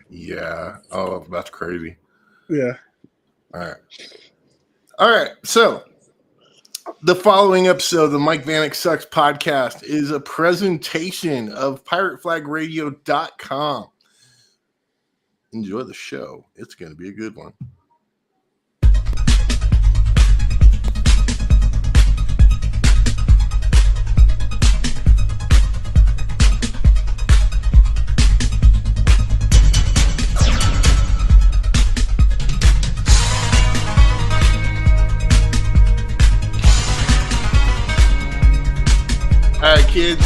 Yeah. Oh, that's crazy. Yeah. All right. All right. So the following episode of the Mike Vanek Sucks podcast is a presentation of PirateFlagRadio.com. Enjoy the show. It's going to be a good one. All right, kids.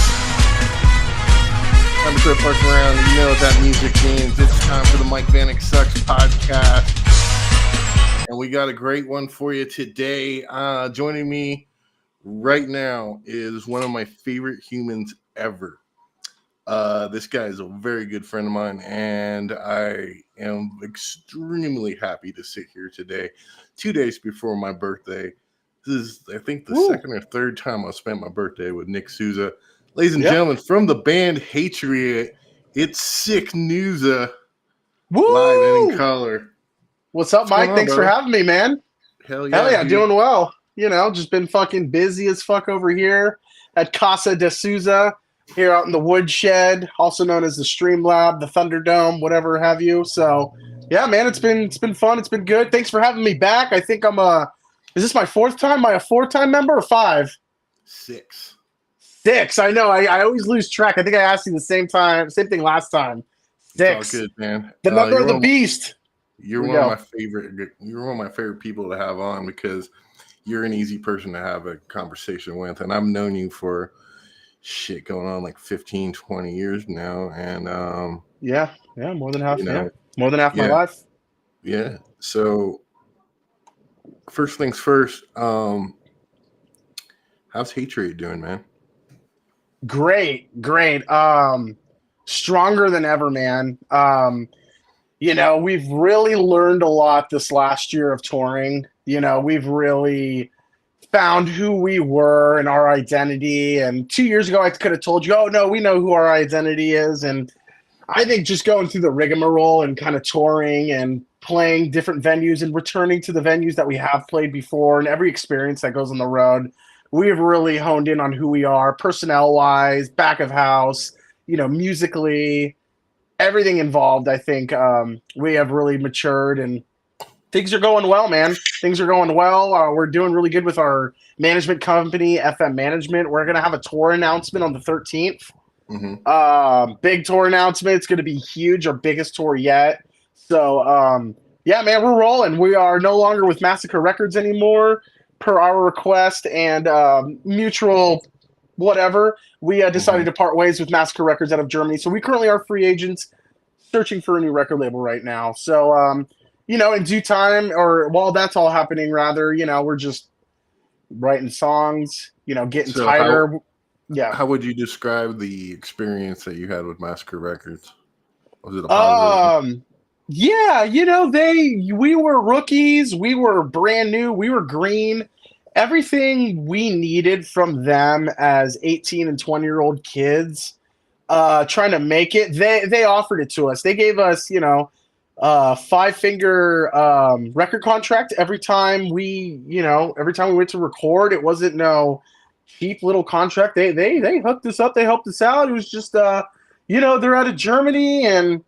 Time to quit fucking around. You know what that music means. It's time for the Mike Vanek Sucks podcast. And we got a great one for you today. Joining me right now is one of my favorite humans ever. This guy is a very good friend of mine, and I am extremely happy to sit here today, 2 days before my birthday. This is, I think, the second or third time I've spent my birthday with Nick Souza. Ladies and gentlemen, from the band Hatriot, it's Sick Newsa, live and in color. What's up, Mike? Thanks for having me, man. Hell yeah, doing well. You know, just been fucking busy as fuck over here at Casa de Souza, here out in the woodshed, also known as the Stream Lab, the Thunderdome, whatever have you. So, yeah, man, it's been fun. It's been good. Thanks for having me back. I think I'm is this my fourth time? Am I a four-time member or five? Six. I know. I always lose track. I think I asked you the same thing last time. Six. It's all good, man. The number of the beast. You're one of my favorite. You're one of my favorite people to have on because you're an easy person to have a conversation with, and I've known you for shit going on like 15, 20 years now, and yeah, more than half. More than half my life. Yeah. So. First things first, how's Hatriot doing, man? Great. Stronger than ever, man. You know, we've really learned a lot this last year of touring. You know, we've really found who we were and our identity. And 2 years ago, I could have told you, oh, no, we know who our identity is. And I think just going through the rigmarole and kind of touring and playing different venues and returning to the venues that we have played before and every experience that goes on the road, we've really honed in on who we are, personnel-wise, back of house, you know, musically, everything involved. I think we have really matured and things are going well, man. Things are going well. We're doing really good with our management company, FM Management. We're going to have a tour announcement on the 13th. Mm-hmm. Big tour announcement. It's going to be huge, our biggest tour yet. So, yeah, man, we're rolling. We are no longer with Massacre Records anymore, per our request and mutual whatever. We decided to part ways with Massacre Records out of Germany. So we currently are free agents searching for a new record label right now. So, you know, in due time, or while that's all happening, rather, you know, we're just writing songs, you know, getting tighter. How would you describe the experience that you had with Massacre Records? Was it a positive? Yeah, you know, we were rookies, we were brand new, we were green. Everything we needed from them as 18 and 20-year-old kids trying to make it, they offered it to us. They gave us, you know, five-finger record contract every time we went to record. It wasn't no cheap little contract. They hooked us up, they helped us out. It was just you know, they're out of Germany, and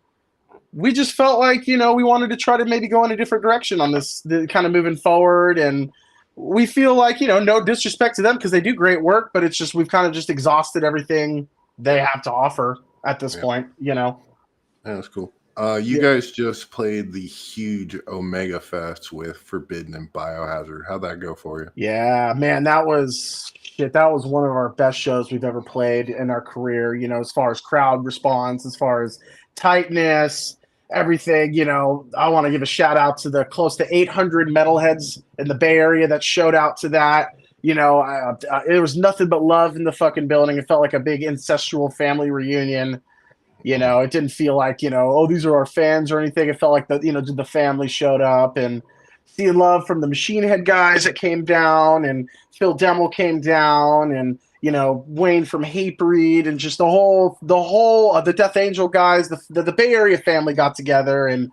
we just felt like, you know, we wanted to try to maybe go in a different direction on this, kind of moving forward. And we feel like, you know, no disrespect to them because they do great work, but it's just we've kind of just exhausted everything they have to offer at this point, you know. Yeah, that's cool. You guys just played the huge Omega Fest with Forbidden and Biohazard. How'd that go for you? Yeah, man, that was one of our best shows we've ever played in our career, you know, as far as crowd response, as far as tightness, everything. You know, I want to give a shout out to the close to 800 metalheads in the Bay Area that showed out to that. You know, it was nothing but love in the fucking building. It felt like a big incestual family reunion. You know, it didn't feel like, you know, oh, these are our fans or anything. It felt like the family showed up, and seeing love from the Machine Head guys that came down, and Phil Demmel came down, and Wayne from Hatebreed, and just the Death Angel guys, the Bay Area family got together, and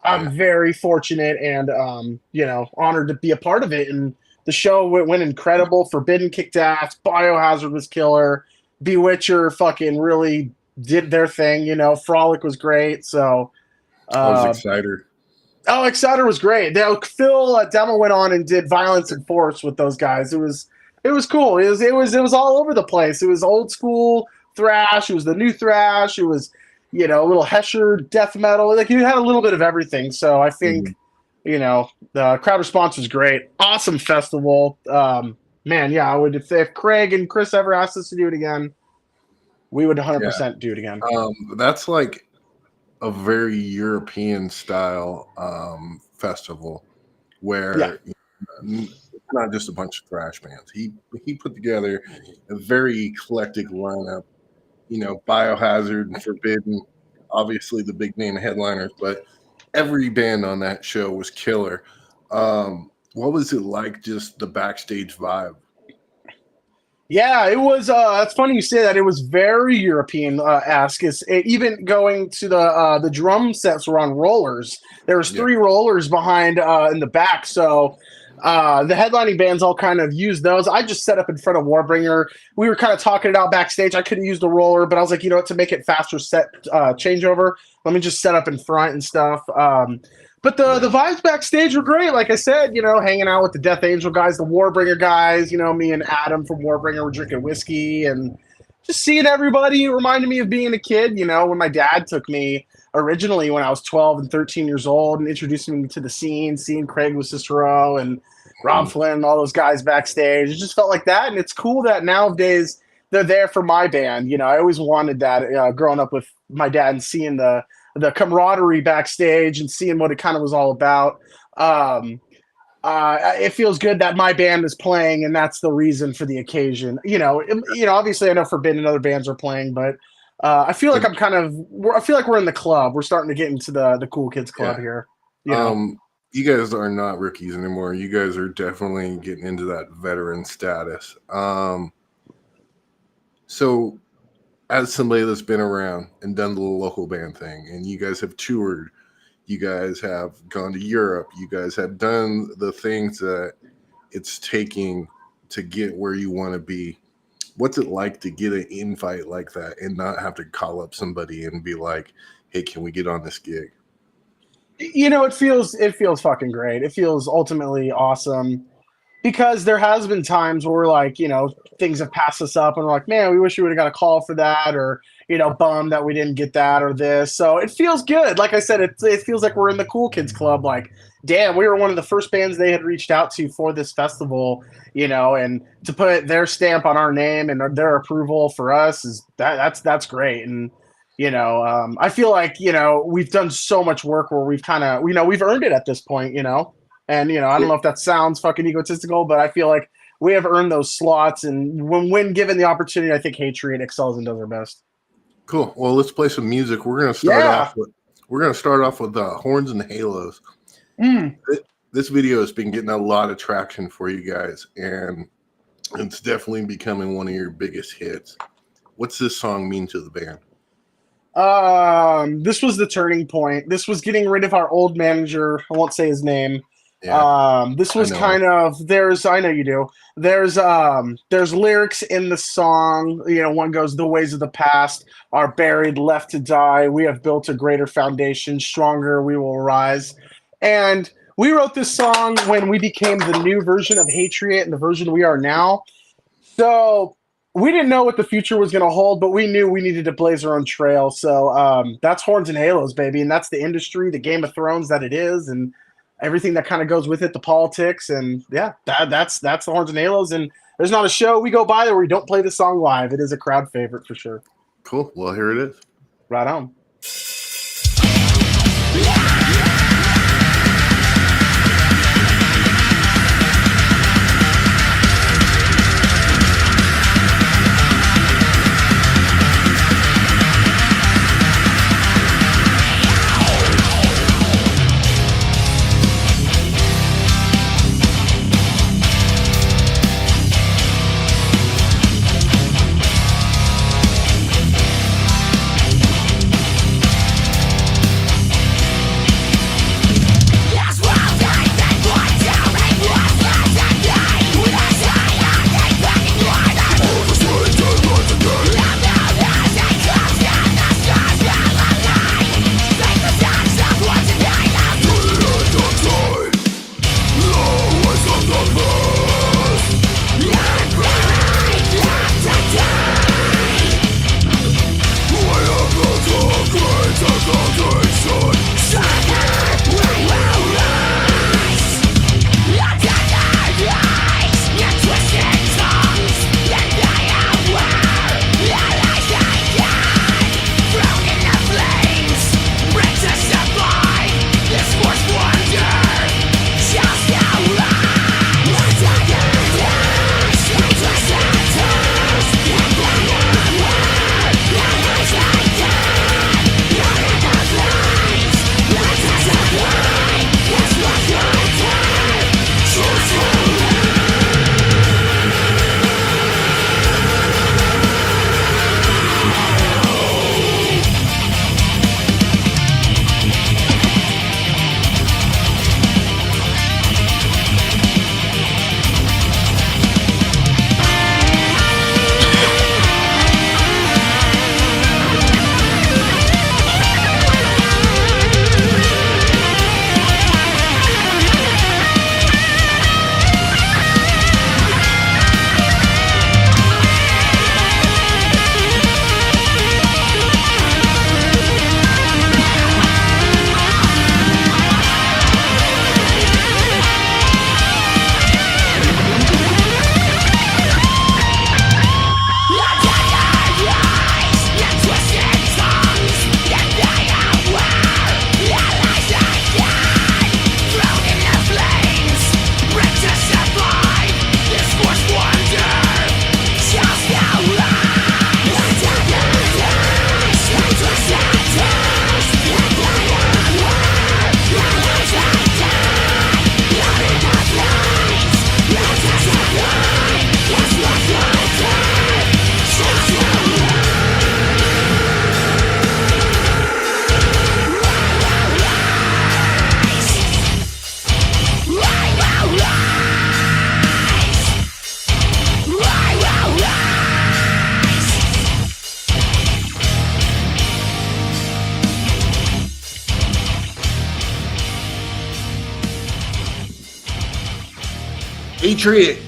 I'm very fortunate and honored to be a part of it. And the show went incredible. Forbidden kicked ass. Biohazard was killer. Bewitcher fucking really did their thing. Frolic was great. So I was excited. Oh, Exciter was great. Phil Demo went on and did Violence and Force with those guys. It was cool. It was all over the place. It was old school thrash. It was the new thrash. It was a little Hesher death metal. Like, you had a little bit of everything. So I think the crowd response was great. Awesome festival. Man, yeah, I would if Craig and Chris ever asked us to do it again, we would 100% do it again. That's like a very European style festival where it's not just a bunch of thrash bands. He put together a very eclectic lineup. Biohazard and Forbidden, obviously the big name headliners, but every band on that show was killer. What was it like, just the backstage vibe? Yeah, it was. It's funny you say that. It was very European-esque. Even going to the drum sets were on rollers. There was 3 rollers behind in the back. So the headlining bands all kind of used those. I just set up in front of Warbringer. We were kind of talking it out backstage. I could have used the roller, but I was like, to make it faster set changeover, let me just set up in front and stuff. But the vibes backstage were great. Like I said, hanging out with the Death Angel guys, the Warbringer guys, me and Adam from Warbringer were drinking whiskey and just seeing everybody. It reminded me of being a kid, when my dad took me originally when I was 12 and 13 years old and introducing me to the scene, seeing Craig with Cicero and Rob Flynn and all those guys backstage. It just felt like that. And it's cool that nowadays they're there for my band. I always wanted that growing up with my dad and seeing the camaraderie backstage and seeing what it kind of was all about. It feels good that my band is playing, and that's the reason for the occasion. Obviously I know Forbidden and other bands are playing, but I feel like I feel like we're in the club. We're starting to get into the cool kids club here. You guys are not rookies anymore. You guys are definitely getting into that veteran status. So as somebody that's been around and done the local band thing, and you guys have toured, you guys have gone to Europe, you guys have done the things that it's taking to get where you want to be. What's it like to get an invite like that and not have to call up somebody and be like, hey, can we get on this gig? It feels fucking great. It feels ultimately awesome. Because there has been times where we're like, things have passed us up and we're like, man, we wish we would have got a call for that, or, bummed that we didn't get that or this. So it feels good. Like I said, it feels like we're in the cool kids club. Like, damn, we were one of the first bands they had reached out to for this festival, and to put their stamp on our name and their approval for us that's great. And, I feel like, we've done so much work where we've kind of, we've earned it at this point, And, I don't know if that sounds fucking egotistical, but I feel like we have earned those slots. And when given the opportunity, I think Hatriot excels and does their best. Cool. Well, let's play some music. We're going to start off with Horns and Halos. This video has been getting a lot of traction for you guys, and it's definitely becoming one of your biggest hits. What's this song mean to the band? This was the turning point. This was getting rid of our old manager. I won't say his name. Yeah, this was kind of, I know you do. There's lyrics in the song. One goes, the ways of the past are buried, left to die. We have built a greater foundation, stronger we will rise. And we wrote this song when we became the new version of Hatriot and the version we are now. So we didn't know what the future was going to hold, but we knew we needed to blaze our own trail. So that's Horns and Halos, baby. And that's the industry, the Game of Thrones that it is, and everything that kind of goes with it, the politics. And yeah, that's the Horns and Halos. And there's not a show we go by there where we don't play the song live. It is a crowd favorite for sure. Cool. Well, here it is. Right on. Hatriot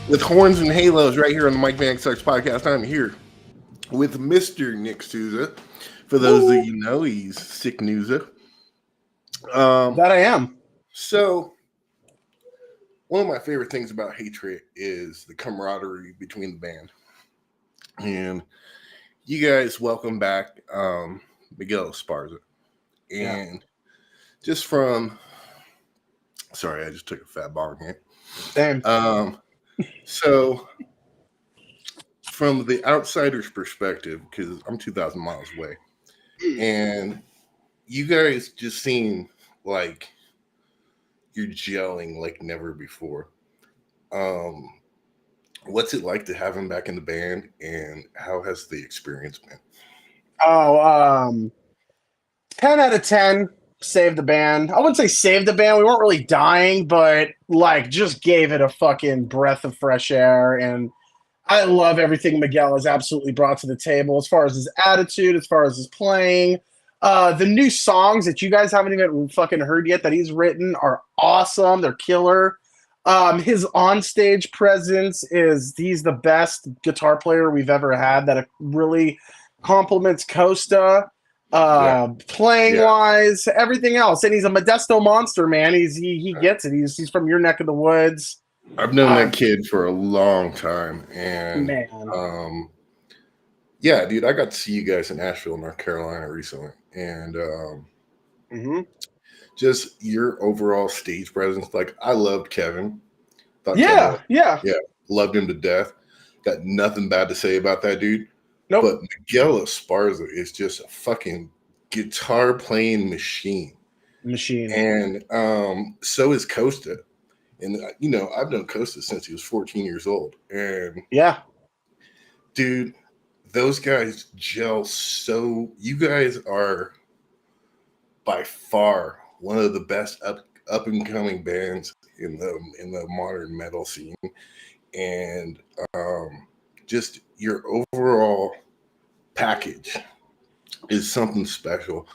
with horns and halos right here on the Mike Vanek Sucks podcast. I'm here with Mr. Nick Souza. For those of you know, he's Sick Newsa. That I am. So, one of my favorite things about Hatriot is the camaraderie between the band. And you guys welcome back Miguel Esparza. And just from... Sorry, I just took a fat bong here. Same. So from the outsider's perspective, because I'm 2,000 miles away, and you guys just seem like you're gelling like never before. What's it like to have him back in the band, and how has the experience been? 10 out of 10. Saved the band. I wouldn't say saved the band. We weren't really dying, but like just gave it a fucking breath of fresh air. And I love everything Miguel has absolutely brought to the table as far as his attitude, as far as his playing. The new songs that you guys haven't even fucking heard yet that he's written are awesome. They're killer. His onstage presence he's the best guitar player we've ever had that really complements Costa. Playing wise, everything else, and he's a Modesto monster, man. He gets it. He's from your neck of the woods. I've known that kid for a long time, and dude, I got to see you guys in Asheville, North Carolina recently, and just your overall stage presence. Like, I loved Kevin. Kevin, loved him to death. Got nothing bad to say about that dude. Nope. But Miguel Esparza is just a fucking guitar playing machine. And so is Costa. And, I've known Costa since he was 14 years old. And, dude, those guys gel so... You guys are by far one of the best up-and-coming bands in the modern metal scene. And just your overall package is something special.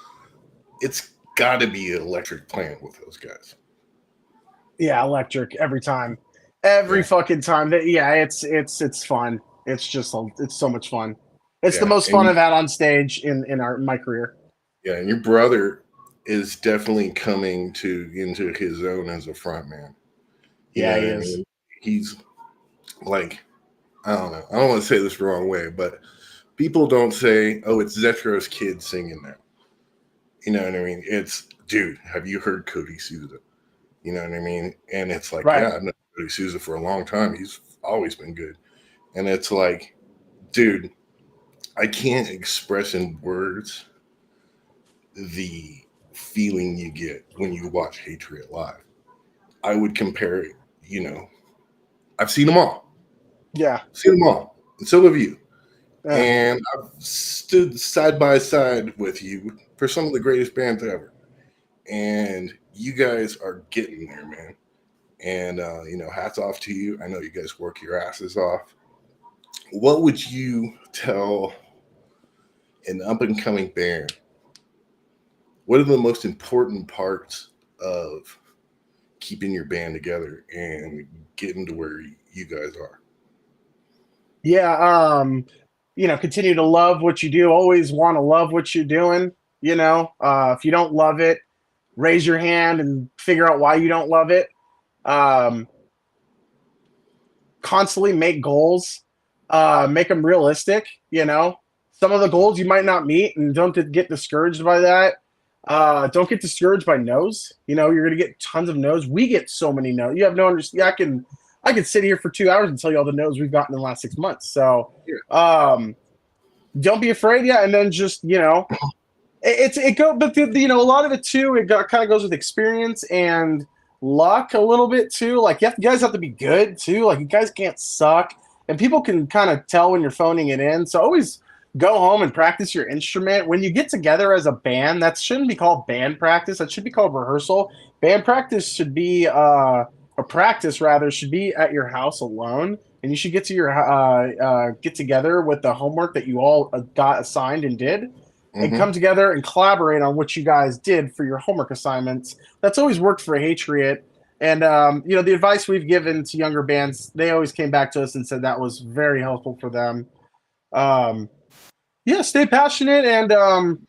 It's got to be electric playing with those guys. Yeah, electric every time, fucking time. It's fun. It's so much fun. It's the most fun I've had on stage in my career. Yeah, and your brother is definitely coming into his own as a front man. He is. I mean? He's like, I don't know. I don't want to say this the wrong way, but people don't say, "Oh, it's Zetro's kid singing now." You know what I mean? It's, dude, have you heard Cody Souza? You know what I mean? And it's like, I've known Cody Souza for a long time. He's always been good. And it's like, dude, I can't express in words the feeling you get when you watch Hatriot live. I would compare it, I've seen them all. Yeah. Seen them all. And so have you. And I've stood side by side with you for some of the greatest bands ever. And you guys are getting there, man. And, hats off to you. I know you guys work your asses off. What would you tell an up-and-coming band? What are the most important parts of keeping your band together and getting to where you guys are? Yeah, continue to love what you do. Always want to love what you're doing. If you don't love it, raise your hand and figure out why you don't love it. Constantly make goals, make them realistic. Some of the goals you might not meet, and don't get discouraged by that. Don't get discouraged by no's. You're going to get tons of no's. We get so many no's. You have no understanding. I could sit here for 2 hours and tell you all the no's we've gotten in the last 6 months. So, don't be afraid. Yeah. And then just, but a lot of it too, kind of goes with experience and luck a little bit too. Like, you guys have to be good too. Like, you guys can't suck, and people can kind of tell when you're phoning it in. So always go home and practice your instrument. When you get together as a band, that shouldn't be called band practice. That should be called rehearsal. Band practice should be, or practice rather, should be at your house alone, and you should get to get together with the homework that you all got assigned and did, and come together and collaborate on what you guys did for your homework assignments. That's always worked for Hatriot, And the advice we've given to younger bands, they always came back to us and said that was very helpful for them. Stay passionate and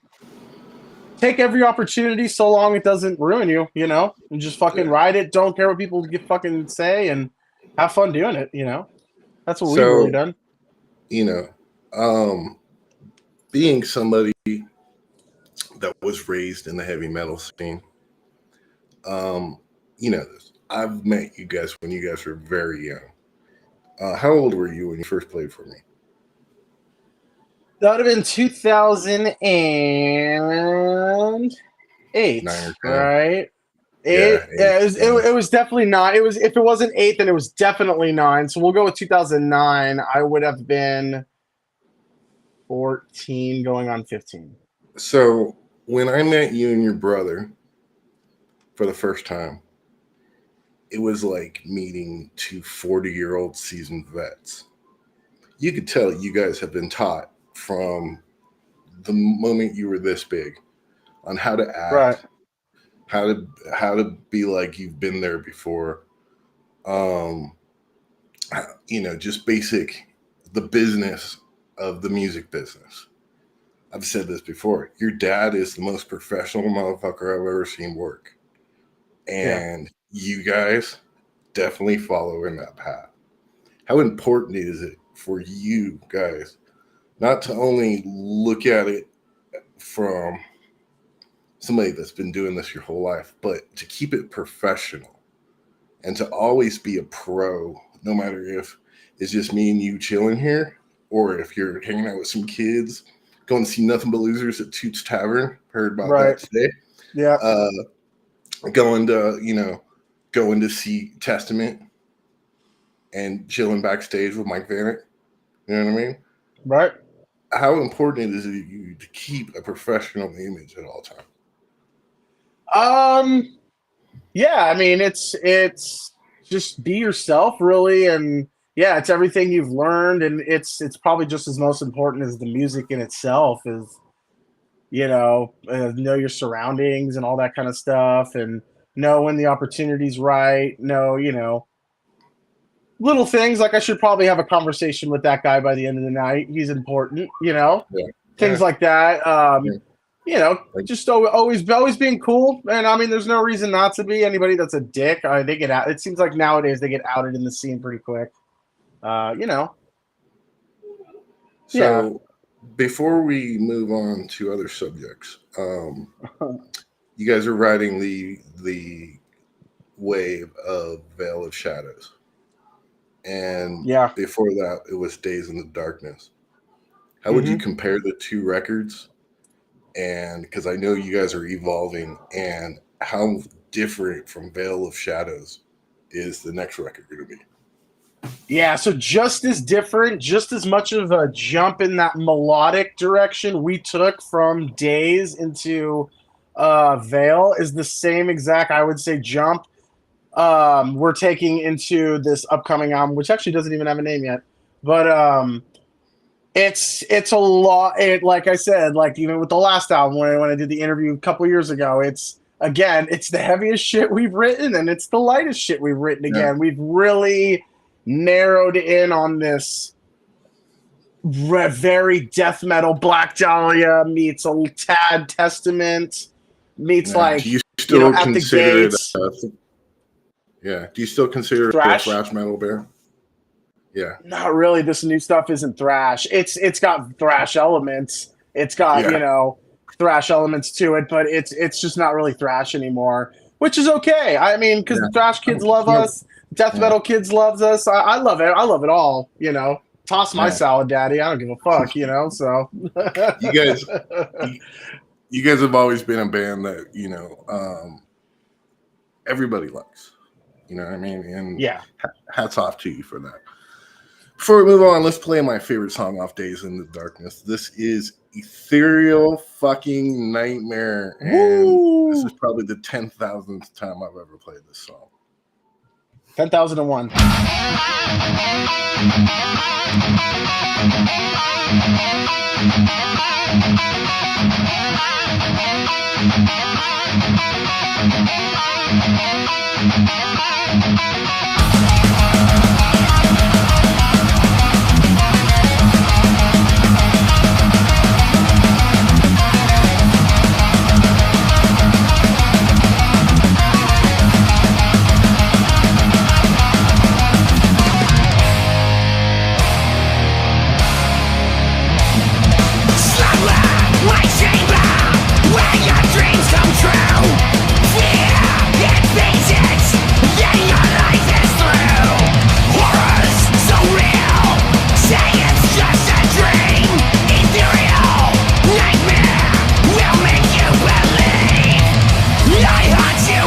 take every opportunity so long it doesn't ruin you, and just fucking ride it. Don't care what people fucking say and have fun doing it, That's what we've really done. Being somebody that was raised in the heavy metal scene, I've met you guys when you guys were very young. How old were you when you first played for me? That would have been 2008, 9 or 10. right? Yeah, it was definitely 9. If it wasn't 8, then it was definitely 9. So we'll go with 2009. I would have been 14, going on 15. So when I met you and your brother for the first time, it was like meeting 2 40-year-old seasoned vets. You could tell you guys have been taught from the moment you were this big on how to act, right, how to be like you've been there before. Just basic, the business of the music business. I've said this before. Your dad is the most professional motherfucker I've ever seen work. And you guys definitely follow in that path. How important is it for you guys not to only look at it from somebody that's been doing this your whole life, but to keep it professional and to always be a pro, no matter if it's just me and you chilling here, or if you're hanging out with some kids, going to see Nothing But Losers at Toots Tavern. Heard about that today. Yeah. Going to see Testament and chilling backstage with Mike Vanek. You know what I mean? Right. How important is it you to keep a professional image at all times? I mean, it's just be yourself, really, and it's everything you've learned, and it's probably just as most important as the music in itself is, know your surroundings and all that kind of stuff, and know when the opportunity's right. Know, little things like I should probably have a conversation with that guy by the end of the night. He's important, things like that. Just always being cool. And I mean, there's no reason not to be. Anybody that's a dick, they get out. It seems like nowadays they get outed in the scene pretty quick. So before we move on to other subjects, you guys are riding the wave of Veil of Shadows. And before that, it was Days in the Darkness. How would you compare the two records? And because I know you guys are evolving, and how different from Veil of Shadows is the next record going to be? Yeah, so just as different, just as much of a jump in that melodic direction we took from Days into Veil is the same exact, I would say, jump we're taking into this upcoming album, which actually doesn't even have a name yet. But it's a lot. Like I said, like even with the last album, when I did the interview a couple years ago, it's the heaviest shit we've written, and it's the lightest shit we've written again. We've really narrowed in on this very death metal. Black Dahlia meets a tad Testament meets do you still consider it? Do you still consider it a thrash metal band? Yeah. Not really. This new stuff isn't thrash. It's got thrash elements. It's got thrash elements to it, but it's just not really thrash anymore, which is okay. I mean, because the thrash kids love us, death metal kids loves us. I love it. I love it all. Toss my salad, daddy. I don't give a fuck. So you guys have always been a band that everybody likes. You know what I mean? And hats off to you for that. Before we move on, let's play my favorite song off Days in the Darkness. This is Ethereal Fucking Nightmare. And this is probably the 10,000th time I've ever played this song. 10,001.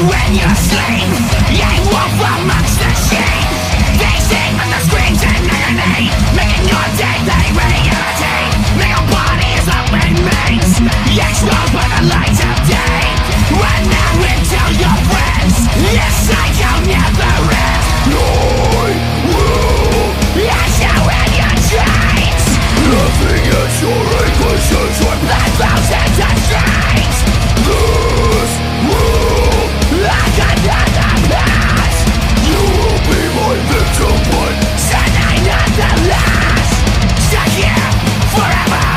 when you sleep. You wolf amongst the sheep. They sing with the screams and agony, making your daily reality. Make your bodies open mains. You explode by the light of day. Run now into your friends. Your cycle never ends. I will show in your dreams. Laughing at your equations with the thousands of strings. This world, like another past. You will be my victim, but tonight not the last. Stuck here forever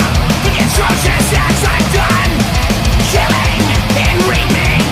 with atrocious acts I've done. Killing and reaping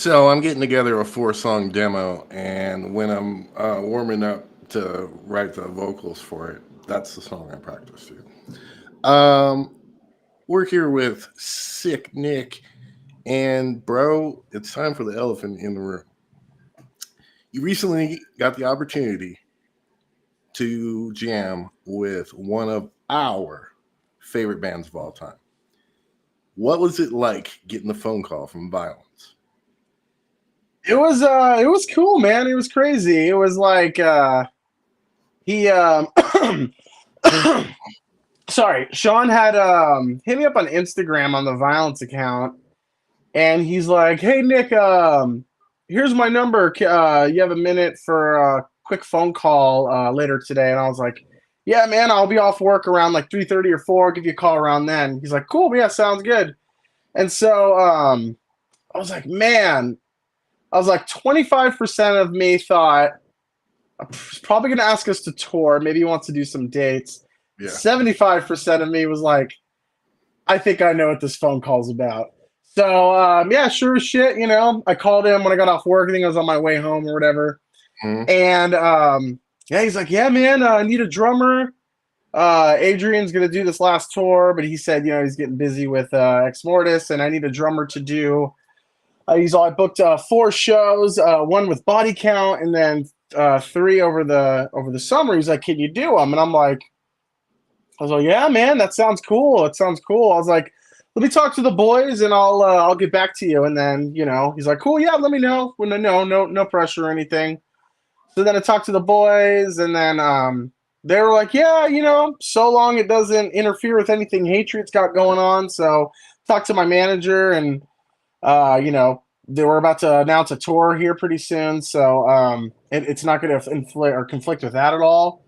So I'm getting together a 4-song demo, and when I'm warming up to write the vocals for it, that's the song I practice to. We're here with Sick Nick, and bro, it's time for the elephant in the room. You recently got the opportunity to jam with one of our favorite bands of all time. What was it like getting the phone call from Vio-Lence? It was cool, man. It was crazy. It was like he sorry, Sean had hit me up on Instagram on the Vio-Lence account, and he's like, "Hey Nick, here's my number. You have a minute for a quick phone call later today?" And I was like, "Yeah, man, I'll be off work around like 3:30 or 4. I'll give you a call around then." He's like, "Cool, yeah, sounds good." And so I was like, man, 25% of me thought he's probably going to ask us to tour. Maybe he wants to do some dates. Yeah. 75% of me was like, I think I know what this phone call's about. So, yeah, sure as shit, you know. I called him when I got off work. I think I was on my way home or whatever. Mhm. And, yeah, he's like, yeah, man, I need a drummer. Adrian's going to do this last tour, but he said, you know, he's getting busy with Ex Mortis, and I need a drummer to do. I booked 4 shows, 1 with Body Count, and then 3 over the summer. He's like, "Can you do them?" And I was like, "Yeah, man, that sounds cool. It sounds cool." I was like, "Let me talk to the boys, and I'll get back to you." And then, you know, he's like, "Cool, yeah, let me know when I know. No pressure or anything." So then I talked to the boys, and then they were like, "Yeah, you know, so long it doesn't interfere with anything Hatriot's got going on." So talked to my manager, and you know, they were about to announce a tour here pretty soon, so it's not going to inflict or conflict with that at all.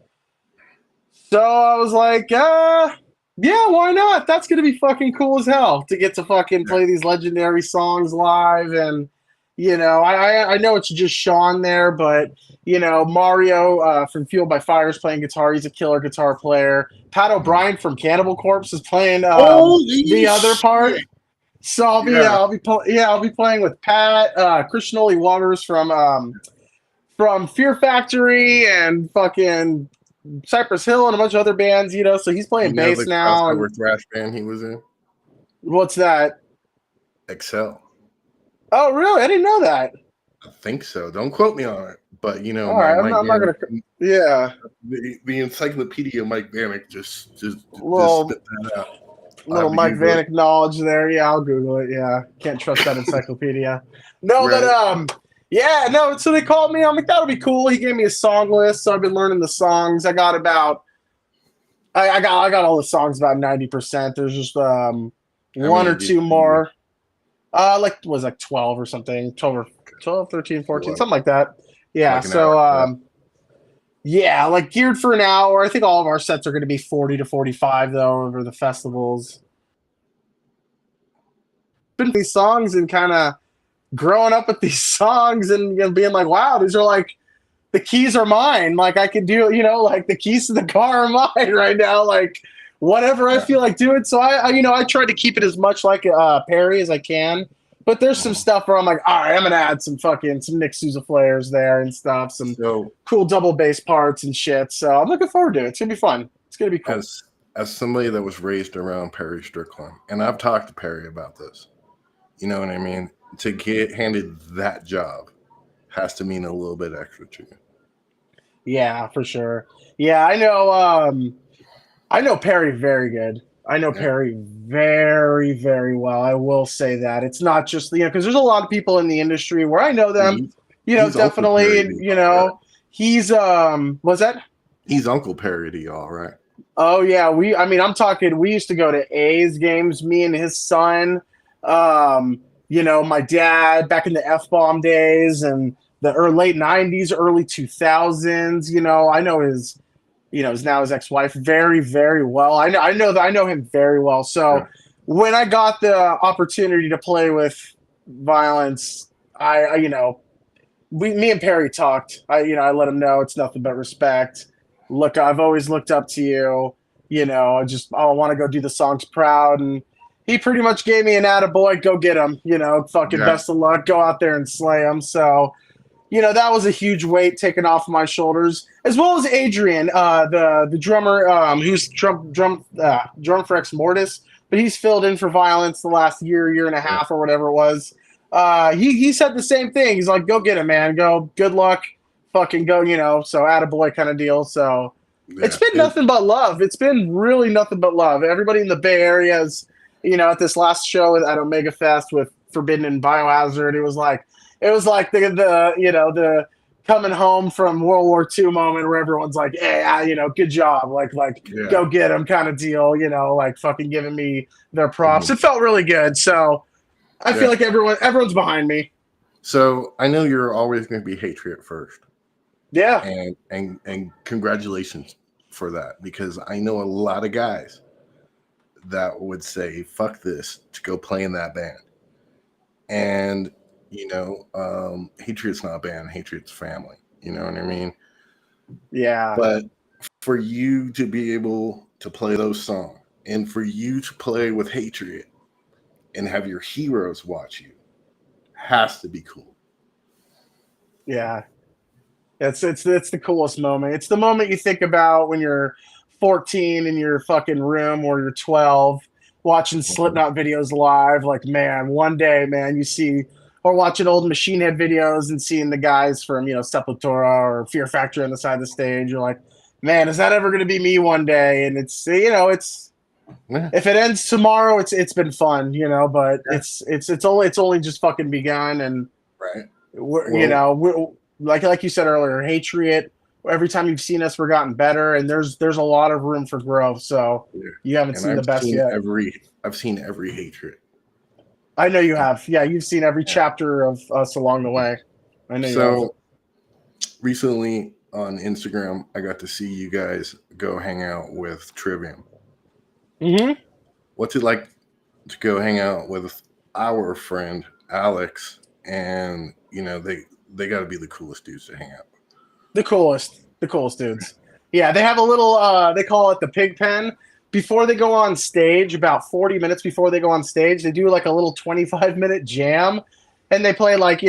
So I was like, yeah, why not? That's going to be fucking cool as hell to get to fucking play these legendary songs live. And, you know, I know it's just Sean there, but, you know, Mario from Fueled by Fire is playing guitar. He's a killer guitar player. Pat O'Brien from Cannibal Corpse is playing the other part. So I'll be playing with Pat, Christian Oli Waters from Fear Factory and fucking Cypress Hill and a bunch of other bands, you know. So he's playing bass now. And thrash band he was in. What's that? Excel. Oh, really? I didn't know that. I think so. Don't quote me on it, but you know, all right, I'm not gonna. Yeah. The encyclopedia Mike Vanek just spit that out. Little Mike Vanek knowledge there. Yeah, I'll Google it. Yeah, can't trust that encyclopedia. No, right. Yeah, no. So they called me. I'm like, that'll be cool. He gave me a song list, so I've been learning the songs. I got I got all the songs about 90%. There's just one or two more. Like 12 or something. 12, 13, 14, something like that. Yeah. Like so yeah, like geared for an hour. I think all of our sets are going to be 40 to 45 though over the festivals. Been these songs and kind of growing up with these songs and being like, wow, these are like the keys are mine. Like I could do, you know, like the keys to the car are mine right now. Like whatever I feel like doing. So I tried to keep it as much like Perry as I can. But there's some stuff where I'm like, all right, I'm gonna add some Nick Souza flares there and stuff, some cool double bass parts and shit. So I'm looking forward to it. It's gonna be fun. It's gonna be cool. As somebody that was raised around Perry Strickland, and I've talked to Perry about this, you know what I mean? To get handed that job has to mean a little bit extra to you. Yeah, for sure. Yeah, I know Perry very good. I know Perry very, very well. I will say that. It's not just, you know, because there's a lot of people in the industry where I know them, you know, definitely, and, you know, he's, what's that? He's Uncle Perry to y'all, right? Oh, yeah. I'm talking, we used to go to A's games, me and his son, you know, my dad back in the F-bomb days and the late 90s, early 2000s, you know, I know his ex-wife very, very well. I know him very well. So when I got the opportunity to play with Vio-Lence, me and Perry talked. I let him know it's nothing but respect. Look, I've always looked up to you. You know, I want to go do the songs proud. And he pretty much gave me an attaboy, go get him. Fucking best of luck. Go out there and slay him. So, that was a huge weight taken off my shoulders, as well as Adrian, the drummer, who's drum for Ex Mortis, but he's filled in for Vio-Lence the last year and a half or whatever it was. He said the same thing. He's like, go get him, man. Go, good luck. Fucking go, so attaboy kind of deal. So it's been nothing but love. It's been really nothing but love. Everybody in the Bay Area is, at this last show at Omega Fest with Forbidden and Biohazard, it was like the coming home from World War II moment where everyone's like, hey, good job. Go get him kind of deal, like fucking giving me their props. It felt really good. So I feel like everyone's behind me. So I know you're always going to be Hatriot first. Yeah. And congratulations for that, because I know a lot of guys that would say, fuck this, to go play in that band. And, Hatriot's not a band, Hatriot's family. You know what I mean? Yeah. But for you to be able to play those songs and for you to play with Hatriot and have your heroes watch you has to be cool. Yeah. It's the coolest moment. It's the moment you think about when you're 14 in your fucking room, or you're 12 watching Slipknot videos live. Like, man, one day, man, you see, or watching old Machine Head videos and seeing the guys from, Sepultura or Fear Factory on the side of the stage. You're like, man, is that ever going to be me one day? And it's, if it ends tomorrow, it's been fun, but it's only just fucking begun. And we're, like you said earlier, Hatriot, every time you've seen us, we're gotten better, and there's a lot of room for growth. So you haven't seen the best yet. I've seen every Hatriot. I know you have. Yeah, you've seen every chapter of us along the way. I know you have. So recently on Instagram, I got to see you guys go hang out with Trivium. Mm-hmm. What's it like to go hang out with our friend Alex? And they got to be the coolest dudes to hang out with. The coolest dudes. Yeah, they have a little, they call it the pig pen. Before they go on stage, about 40 minutes before they go on stage, they do like a little 25-minute jam, and they play like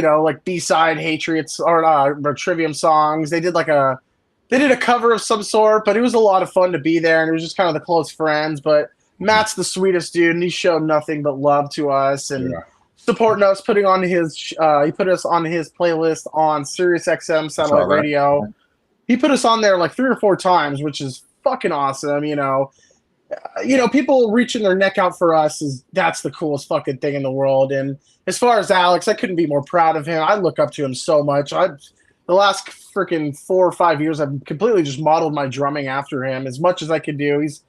B-side Hatriots or Trivium songs. They did a cover of some sort, but it was a lot of fun to be there, and it was just kind of the close friends. But Matt's the sweetest dude, and he showed nothing but love to us and supporting us, he put us on his playlist on Sirius XM satellite radio. He put us on there like 3 or 4 times, which is fucking awesome. People reaching their neck out for us that's the coolest fucking thing in the world. And as far as Alex, I couldn't be more proud of him. I look up to him so much. The last freaking 4 or 5 years, I've completely just modeled my drumming after him as much as I could do. He's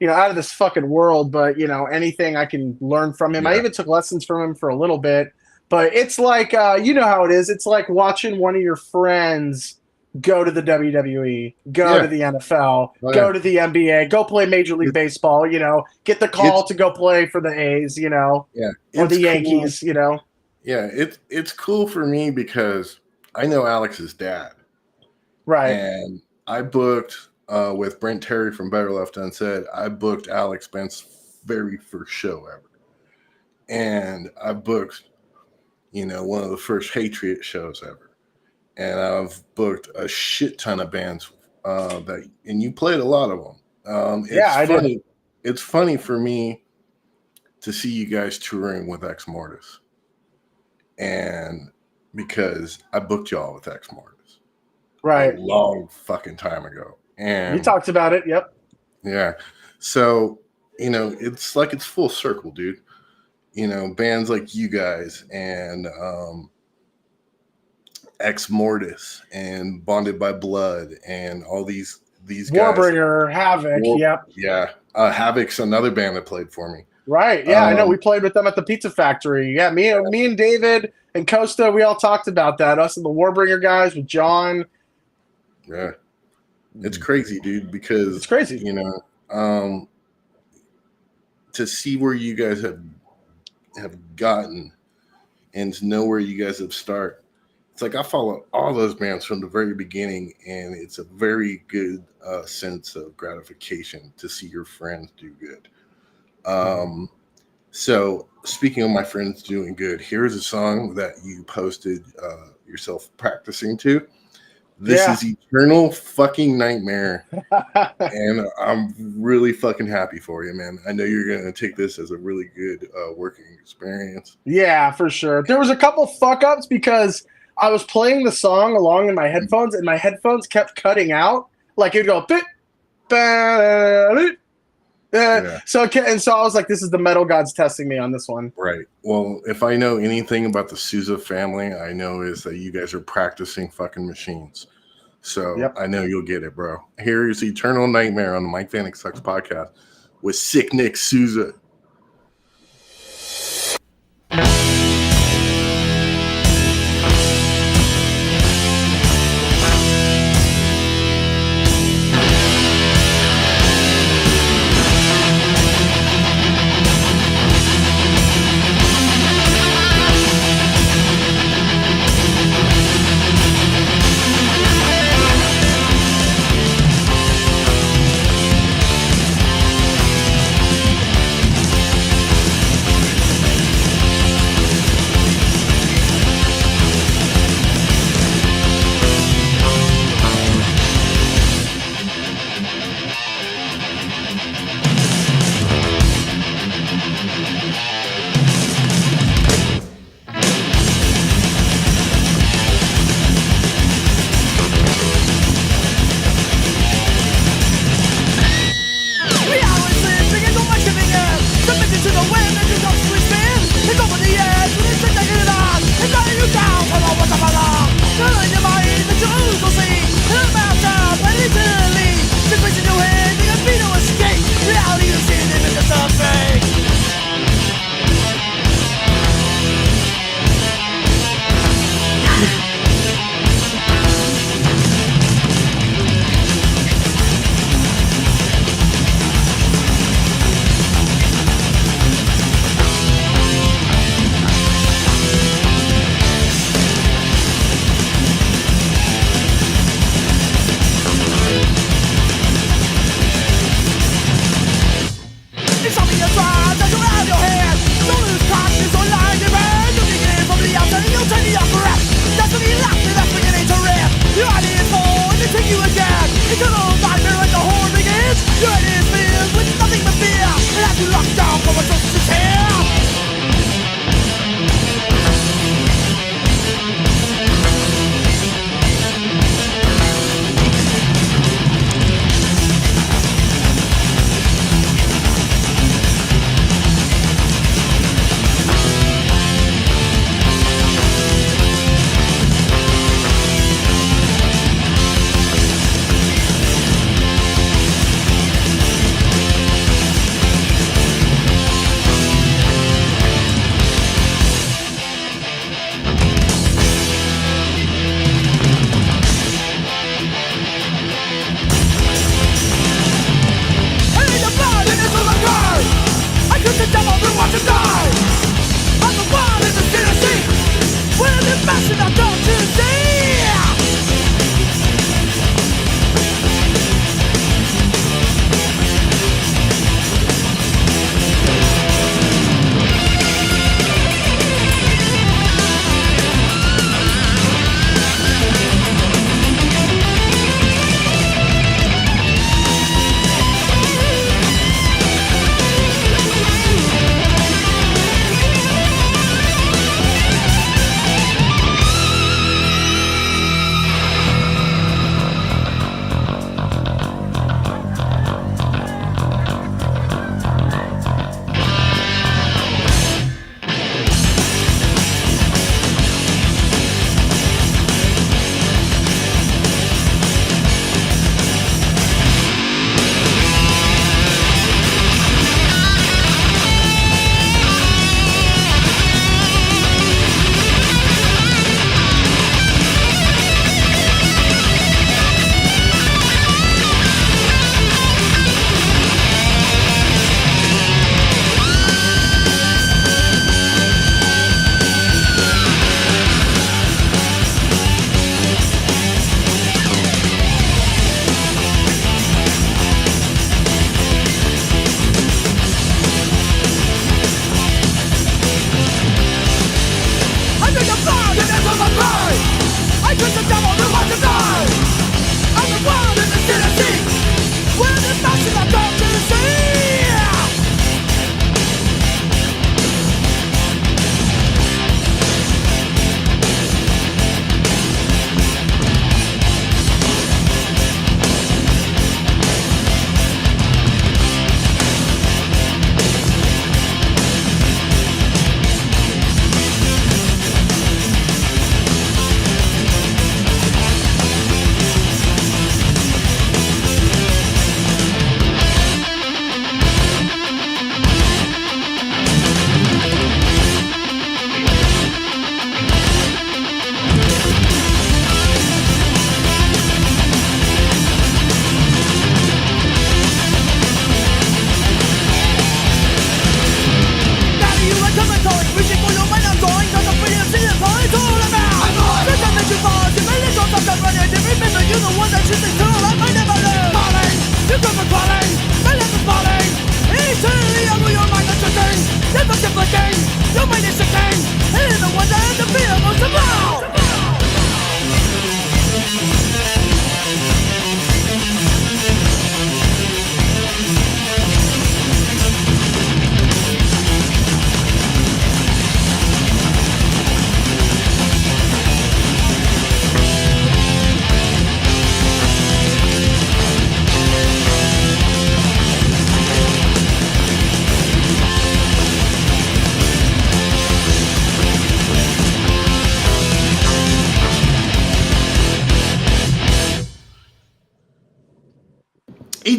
out of this fucking world, but anything I can learn from him. I even took lessons from him for a little bit, but it's like, you know how it is. It's like watching one of your friends go to the WWE, go to the NFL, go to the NBA, go play Major League Baseball, get the call to go play for the A's, or the Yankees, cool. Yeah. It's cool for me because I know Alex's dad. Right. And I booked, with Brent Terry from Better Left Unsaid, I booked Alex Ben's very first show ever. And I booked, one of the first Hatriot shows ever. And I've booked a shit ton of bands and you played a lot of them. I did. It's funny for me to see you guys touring with Ex Mortis. And because I booked y'all with Ex Mortis. Right. A long fucking time ago. And you talked about it. Yep. Yeah. So, it's like it's full circle, dude. Bands like you guys and Ex Mortis and Bonded by Blood and all these guys. Warbringer, Havoc. Yep. Yeah. Havoc's another band that played for me. Right. Yeah, I know. We played with them at the Pizza Factory. Yeah, me and David and Costa, we all talked about that. Us and the Warbringer guys with John. Yeah. It's crazy, dude, because it's crazy. To see where you guys have gotten and to know where you guys have started. It's like I follow all those bands from the very beginning, and it's a very good sense of gratification to see your friends do good. So, speaking of my friends doing good, here's a song that you posted yourself practicing to. This is Eternal Fucking Nightmare. And I'm really fucking happy for you, man. I know you're going to take this as a really good working experience. Yeah, for sure. There was a couple fuck ups because I was playing the song along in my headphones and my headphones kept cutting out. Like it'd go, bit, so I was like, this is the metal gods testing me on this one. Right. Well, if I know anything about the Souza family, I know is that you guys are practicing fucking machines. So I know you'll get it, bro. Here is Eternal Nightmare on the Mike Vanek Sucks podcast with Sick Nick Souza.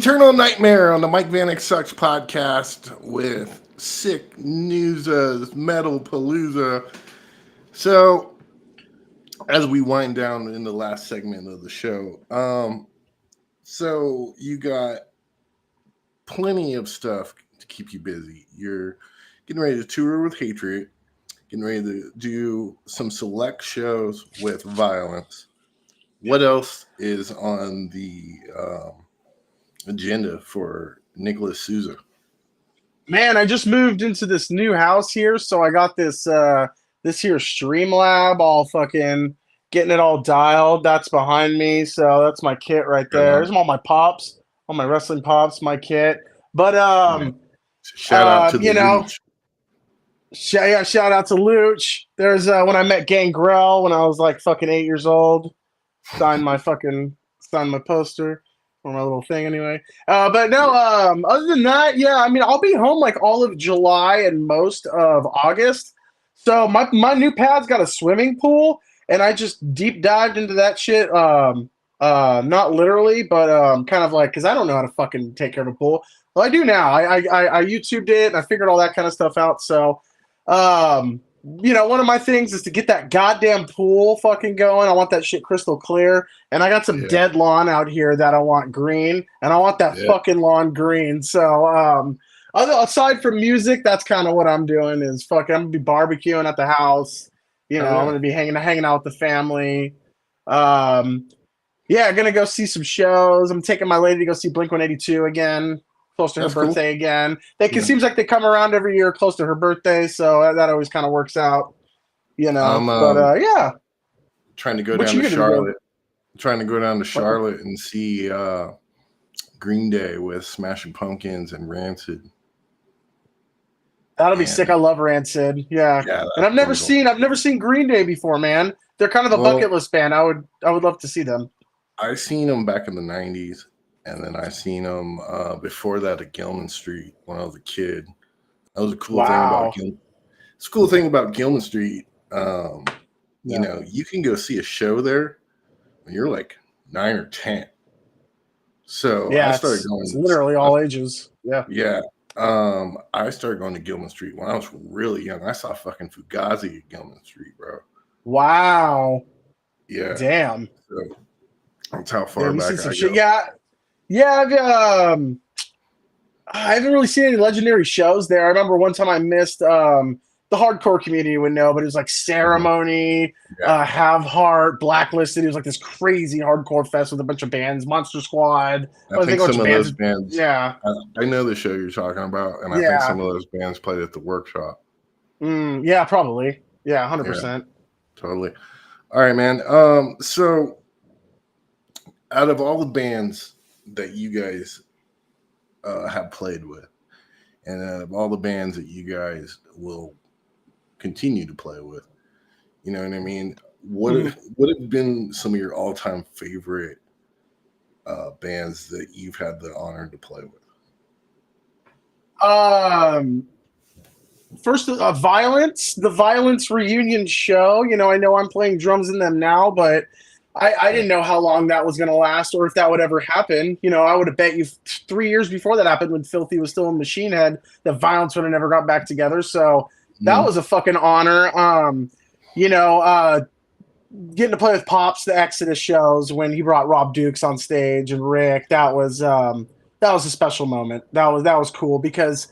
Eternal Nightmare on the Mike Vanek Sucks podcast with Sick News's Metal Palooza. So, as we wind down in the last segment of the show, so you got plenty of stuff to keep you busy. You're getting ready to tour with Hatriot, getting ready to do some select shows with Vio-Lence. What else is on the agenda for Nicholas Souza? Man, I just moved into this new house here, so I got this this here Streamlab all fucking getting it all dialed. That's behind me, so that's my kit right there. There's all my pops, all my wrestling pops, my kit. But shout out to the Luch. Shout out to Luch. There's when I met Gangrel when I was like fucking 8 years old, signed my poster. Or my little thing anyway. But no, other than that, yeah, I mean, I'll be home like all of July and most of August. So my new pad's got a swimming pool, and I just deep dived into that shit. Not literally, but kind of like, because I don't know how to fucking take care of a pool. Well, I do now. I YouTubed it, and I figured all that kind of stuff out. So, one of my things is to get that goddamn pool fucking going. I want that shit crystal clear. And I got some dead lawn out here that I want green. And I want that fucking lawn green. So aside from music, that's kind of what I'm doing is fucking I'm gonna be barbecuing at the house. I'm gonna be hanging out with the family. Gonna go see some shows. I'm taking my lady to go see Blink-182 again. Close to her birthday again. It seems like they come around every year close to her birthday, so that always kind of works out, Trying to go down to Charlotte. Trying to go down to Charlotte and see Green Day with Smashing Pumpkins and Rancid. That'll be sick. I love Rancid. Yeah. And I've never seen Green Day before, man. They're kind of a bucket list band. I would love to see them. I seen them back in the 90s. And then I seen them before that at Gilman Street when I was a kid. That was a cool thing about Gilman. It's a cool thing about Gilman Street. You can go see a show there when you're like 9 or 10. So I started going. It's literally all ages. Yeah. Yeah. I started going to Gilman Street when I was really young. I saw fucking Fugazi at Gilman Street, bro. Wow. Yeah. Damn. So that's how far back I go. Yeah, I haven't really seen any legendary shows there. I remember one time I missed the hardcore community would know, but it was like Ceremony, Have Heart, Blacklisted. It was like this crazy hardcore fest with a bunch of bands, Monster Squad. I think some of those bands. Yeah, I know the show you're talking about, and I think some of those bands played at the workshop. Yeah, probably. Yeah, 100%. Yeah, totally. All right, man. So out of all the bands that you guys have played with, and out of all the bands that you guys will continue to play with, you know what I mean? What have been some of your all-time favorite bands that you've had the honor to play with? First, Vio-Lence, the Vio-Lence reunion show. I know I'm playing drums in them now, but I didn't know how long that was going to last or if that would ever happen. I would have bet you 3 years before that happened when Filthy was still in Machine Head, that Vio-Lence would have never got back together. So that was a fucking honor. Getting to play with Pops, the Exodus shows when he brought Rob Dukes on stage and Rick, that was a special moment. That was cool because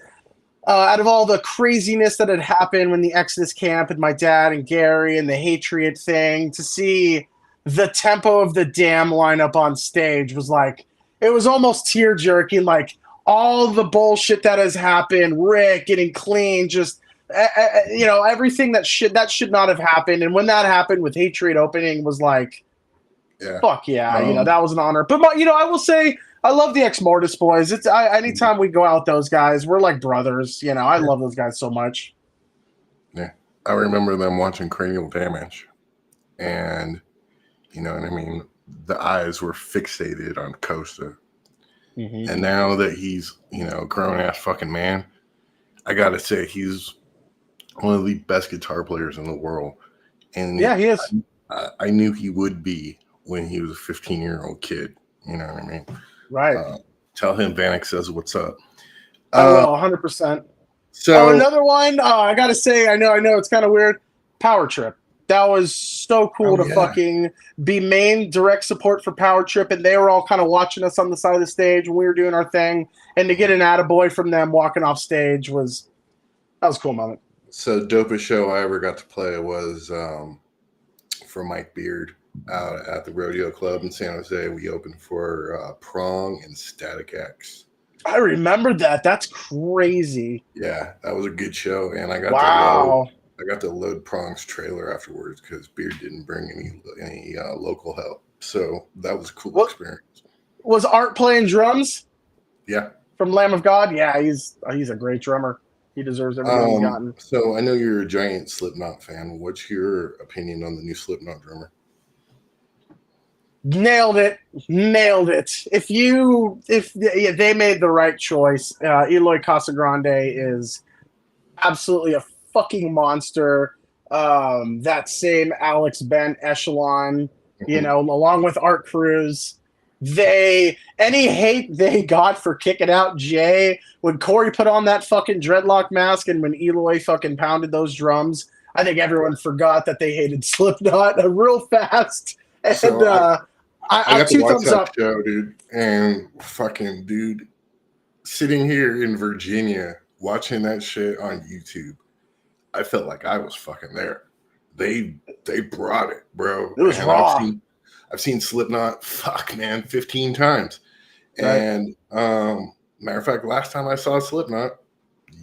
out of all the craziness that had happened when the Exodus camp and my dad and Gary and the Hatriot thing, to see the Tempo of the Dam lineup on stage was like, it was almost tear jerking. Like all the bullshit that has happened, Rick getting clean, just everything that should not have happened. And when that happened with Hatriot opening, was like, fuck yeah, that was an honor. But I will say I love the Ex Mortis boys. It's anytime we go out, those guys, we're like brothers. I love those guys so much. Yeah, I remember them watching Cranial Damage, and you know what I mean? The eyes were fixated on Costa. Mm-hmm. And now that he's, a grown-ass fucking man, I got to say he's one of the best guitar players in the world. And yeah, he is. I knew he would be when he was a 15-year-old kid. You know what I mean? Right. Tell him Vanek says what's up. I will, 100%. So another one. I gotta say, I know, it's kind of weird. Power Trip. That was so cool to fucking be main direct support for Power Trip, and they were all kind of watching us on the side of the stage when we were doing our thing, and to get an attaboy from them walking off stage was a cool moment. So dopest show I ever got to play was for Mike Beard out at the Rodeo Club in San Jose. We opened for Prong and Static X. I remember that. That's crazy. Yeah, that was a good show, and I got to load Prong's trailer afterwards because Beard didn't bring any local help. So that was a cool experience. Was Art playing drums? Yeah. From Lamb of God? Yeah, he's a great drummer. He deserves everything he's gotten. So I know you're a giant Slipknot fan. What's your opinion on the new Slipknot drummer? Nailed it. If they made the right choice. Eloy Casagrande is absolutely a fucking monster. That same Alex Bent echelon, along with Art Cruz. Any hate they got for kicking out Jay when Corey put on that fucking dreadlock mask and when Eloy fucking pounded those drums, I think everyone forgot that they hated Slipknot real fast. And I got 2 thumbs thumbs up. Show, dude, and fucking dude, sitting here in Virginia watching that shit on YouTube, I felt like I was fucking there. They brought it, bro. It was raw. I've seen Slipknot, 15 times. Right. And matter of fact, last time I saw Slipknot,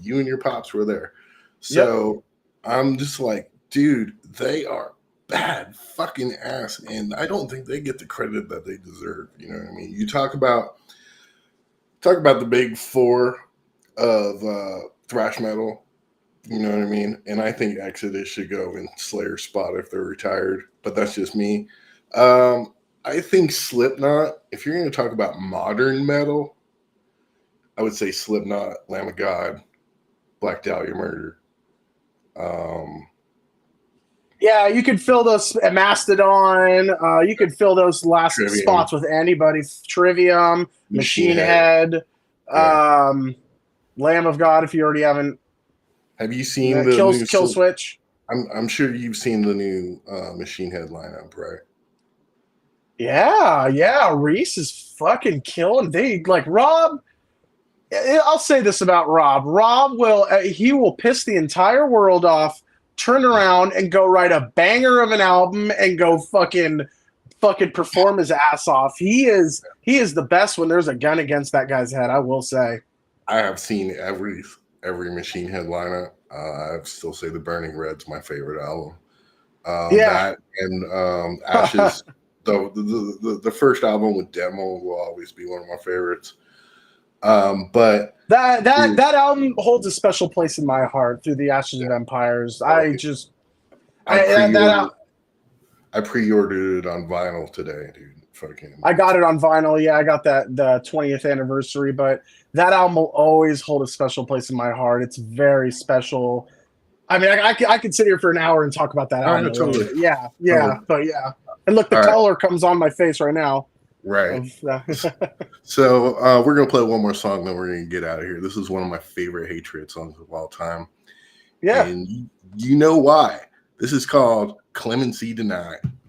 you and your pops were there. So I'm just like, dude, they are bad fucking ass, and I don't think they get the credit that they deserve. You know what I mean? You talk about the big four of thrash metal. You know what I mean? And I think Exodus should go in Slayer's spot if they're retired, but that's just me. I think Slipknot, if you're going to talk about modern metal, I would say Slipknot, Lamb of God, Black Dahlia Murder. Yeah, you could fill those Mastodon. You could fill those last Trivium. spots with anybody. Trivium, Machine Head, Lamb of God. If you already haven't, have you seen the new Kill Switch? I'm sure you've seen the new Machine Head lineup, right? Yeah. Reese is fucking killing. Rob. I'll say this about Rob. Rob will piss the entire world off, turn around and go write a banger of an album and go fucking perform his ass off. He is the best when there's a gun against that guy's head, I will say. I have seen every Machine Head lineup. I still say the Burning Red's my favorite album. That and Ashes. the first album with Demo will always be one of my favorites. But that album holds a special place in my heart through the Ashes of Empires. I pre-ordered it on vinyl today, dude. I got it on vinyl. Yeah, I got the 20th anniversary, but that album will always hold a special place in my heart. It's very special. I mean, I could sit here for an hour and talk about that album. Totally. Yeah. But yeah. And look, the color comes on my face right now. Right. So we're going to play one more song, then we're going to get out of here. This is one of my favorite Hatriot songs of all time. Yeah. And you know why. This is called Clemency Denied. Clemency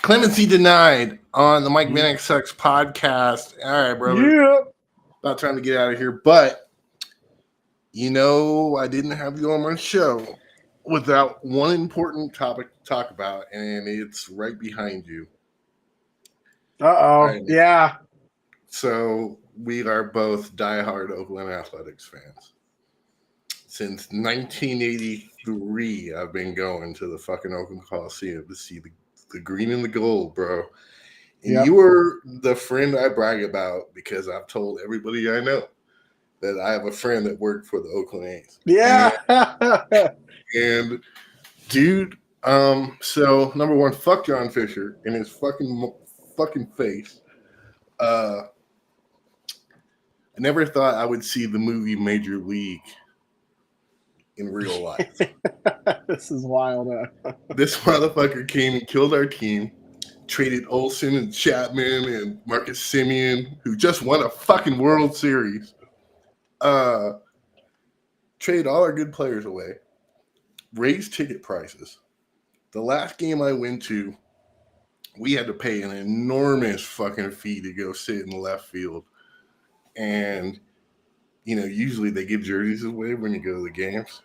Clemency denied on the Mike Vanek Sucks podcast. All right, brother. Yeah. About time to get out of here. But, I didn't have you on my show without one important topic to talk about, and it's right behind you. Uh-oh. Right. Yeah. So we are both diehard Oakland Athletics fans. Since 1983, I've been going to the fucking Oakland Coliseum to see the green and the gold, bro. And you were the friend I brag about because I've told everybody I know that I have a friend that worked for the Oakland A's. Yeah. And dude, so number one, fuck John Fisher in his fucking face. I never thought I would see the movie Major League in real life. This is wild. This motherfucker came and killed our team, traded Olsen and Chapman and Marcus Semien, who just won a fucking World Series. Traded all our good players away, raised ticket prices. The last game I went to, we had to pay an enormous fucking fee to go sit in the left field. And, usually they give jerseys away when you go to the games.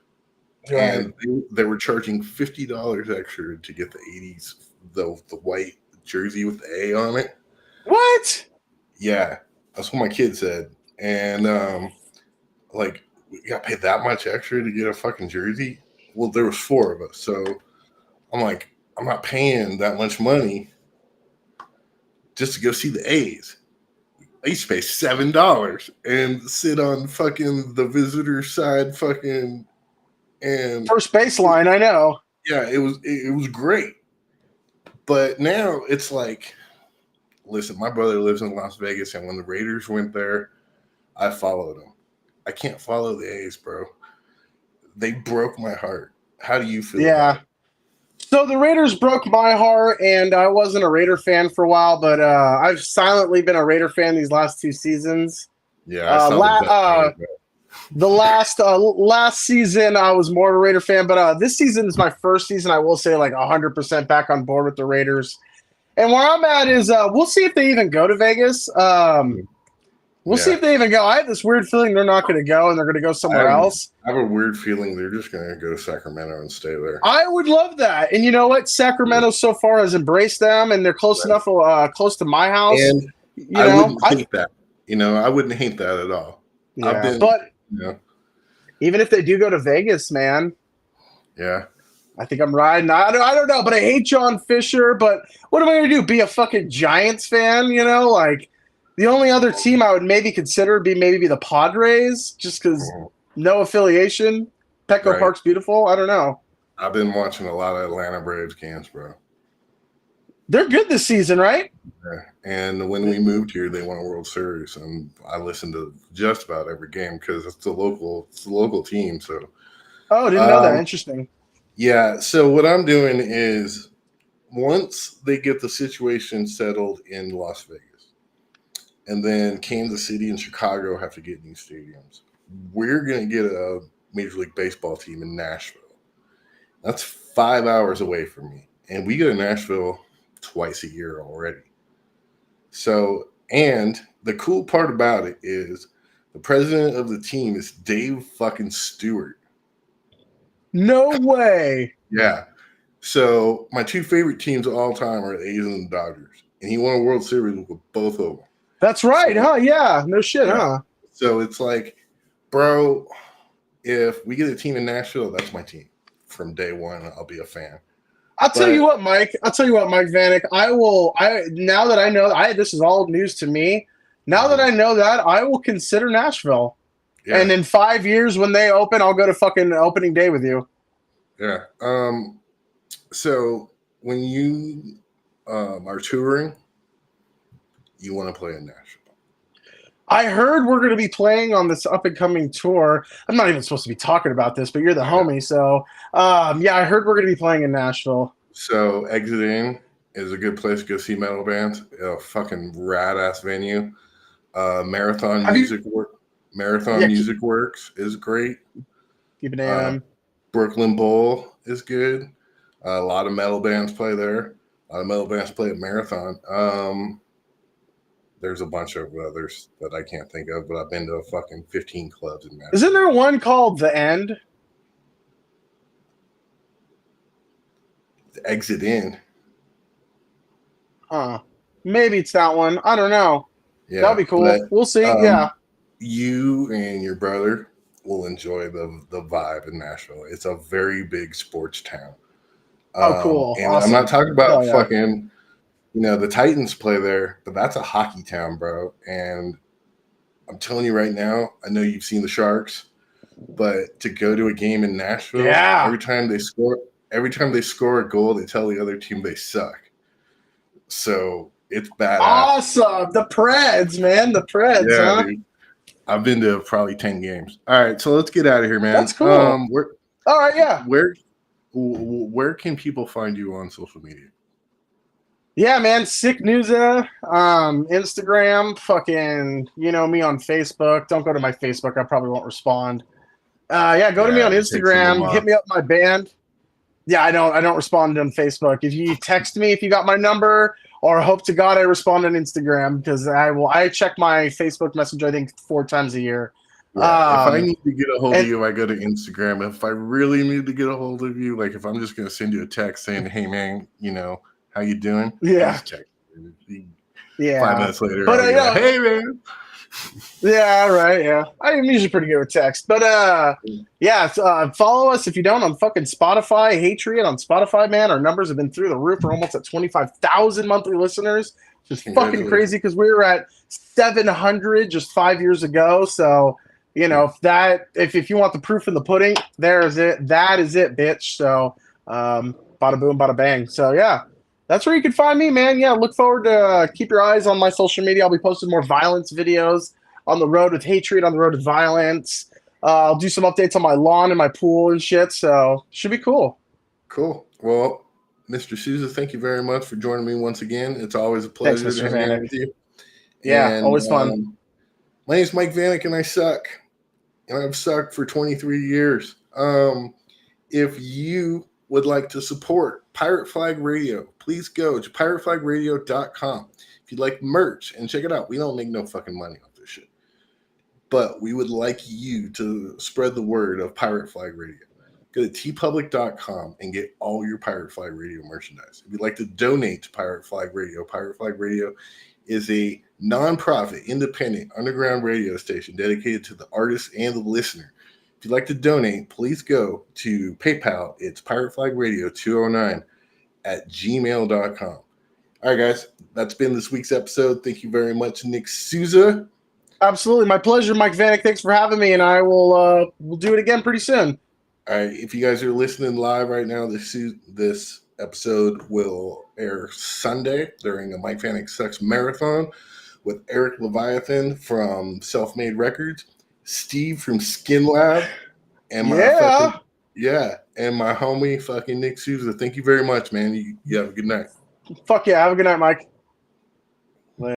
Right. And they were charging $50 extra to get the 80s, the white jersey with the A on it. What? Yeah, that's what my kid said. And, you got to pay that much extra to get a fucking jersey? Well, there was 4 of us. So I'm like, I'm not paying that much money just to go see the A's. I used to pay $7 and sit on fucking the visitor side fucking and first baseline. I know. Yeah, it was great. But now it's like, listen, my brother lives in Las Vegas, and when the Raiders went there, I followed them. I can't follow the A's, bro. They broke my heart. How do you feel? Yeah. So the Raiders broke my heart, and I wasn't a Raider fan for a while, but I've silently been a Raider fan these last 2 seasons. Yeah, the last season I was more of a Raider fan, but this season is my first season. I will say 100% back on board with the Raiders. And where I'm at is we'll see if they even go to Vegas. We'll see if they even go. I have this weird feeling they're not going to go, and they're going to go somewhere else. I have a weird feeling they're just going to go to Sacramento and stay there. I would love that. And you know what? Sacramento so far has embraced them, and they're close enough, close to my house. And I wouldn't hate that. I wouldn't hate that at all. Yeah, but even if they do go to Vegas, man. Yeah. I think I'm riding. I don't know, but I hate John Fisher. But what am I going to do? Be a fucking Giants fan? The only other team I would maybe consider would be the Padres, just because no affiliation. Petco Park's beautiful. I don't know. I've been watching a lot of Atlanta Braves games, bro. They're good this season, right? Yeah. And when we moved here, they won a World Series, and I listened to just about every game because it's the local team. So. Oh, didn't know that. Interesting. Yeah. So what I'm doing is once they get the situation settled in Las Vegas, and then Kansas City and Chicago have to get new stadiums, we're going to get a Major League Baseball team in Nashville. That's 5 hours away from me. And we go to Nashville twice a year already. So, and the cool part about it is the president of the team is Dave fucking Stewart. No way. Yeah. So my 2 favorite teams of all time are the A's and the Dodgers. And he won a World Series with both of them. That's right, huh? Yeah. No shit, huh? So it's like, bro, if we get a team in Nashville, that's my team. From day one, I'll be a fan. I'll tell you what, Mike Vanek. Now that I know, this is all news to me. Now that I know that, I will consider Nashville. Yeah. And in 5 years, when they open, I'll go to fucking opening day with you. Yeah. So when you are touring, you want to play in Nashville. I heard we're going to be playing on this up-and-coming tour. I'm not even supposed to be talking about this, but you're the homie. So, I heard we're going to be playing in Nashville. So Exiting is a good place to go see metal bands. A fucking rad-ass venue. Marathon Music Works is great. Keep an eye on. Brooklyn Bowl is good. A lot of metal bands play there. Metal bands play at Marathon. There's a bunch of others that I can't think of, but I've been to fucking 15 clubs in Nashville. Isn't there one called The End? The Exit In. Huh. Maybe it's that one. I don't know. Yeah, That'd be cool. but, We'll see. Yeah. You and your brother will enjoy the vibe in Nashville. It's a very big sports town. Oh, cool. And Awesome. I'm not talking about Oh, yeah. fucking, the Titans play there, but that's a hockey town, bro. And I'm telling you right now, I know you've seen the Sharks, but to go to a game in Nashville, Yeah. every time they score a goal, they tell the other team they suck. So it's badass. Awesome. The Preds, man. The Preds, Yeah, huh? dude. I've been to probably 10 games. All right, so let's get out of here, man. That's cool. All right, yeah. Where can people find you on social media? Yeah, man. Sick Newsa, Instagram, fucking, me on Facebook. Don't go to my Facebook. I probably won't respond. Go to me on it takes a Instagram. while. Hit me up my band. Yeah, I don't respond on Facebook. If you text me, if you got my number, or hope to God I respond on Instagram, because I check my Facebook Messenger, I think 4 times a year. Yeah, if I need to get a hold of you, I go to Instagram. If I really need to get a hold of you, like if I'm just going to send you a text saying, hey, man, how you doing? Yeah. Just text me. Yeah. 5 minutes later, But, hey, man. Yeah, right, yeah. I'm usually pretty good with text. But, follow us if you don't on fucking Spotify. Hatriot on Spotify, man. Our numbers have been through the roof. We're almost at 25,000 monthly listeners. Just fucking crazy because we were at 700 just 5 years ago. So, if you want the proof in the pudding, there is it. That is it, bitch. So, bada boom, bada bang. So, yeah. That's where you can find me, man. Yeah, look forward to keep your eyes on my social media. I'll be posting more Vio-Lence videos on the road with Hatriot, on the road with Vio-Lence. I'll do some updates on my lawn and my pool and shit. So should be cool. Cool. Well, Mr. Souza, thank you very much for joining me once again. It's always a pleasure to hang out with you. Yeah, always fun. My name is Mike Vanek, and I suck. And I've sucked for 23 years. If you would like to support Pirate Flag Radio, please go to pirateflagradio.com. If you'd like merch, and check it out. We don't make no fucking money off this shit. But we would like you to spread the word of Pirate Flag Radio. Go to tpublic.com and get all your Pirate Flag Radio merchandise. If you'd like to donate to Pirate Flag Radio is a nonprofit, independent, underground radio station dedicated to the artist and the listener. If you'd like to donate, please go to PayPal. It's pirateflagradio209@gmail.com. All right, guys, that's been this week's episode. Thank you very much, Nick Souza. Absolutely. My pleasure, Mike Vanek. Thanks for having me, and I will we'll do it again pretty soon. All right, if you guys are listening live right now, this episode will air Sunday during a Mike Vanek Sucks Marathon with Eric Leviathan from Self-Made Records, Steve from Skin Lab, and my and my homie fucking Nick Souza. Thank you very much, man. You have a good night. Fuck yeah. Have a good night, Mike.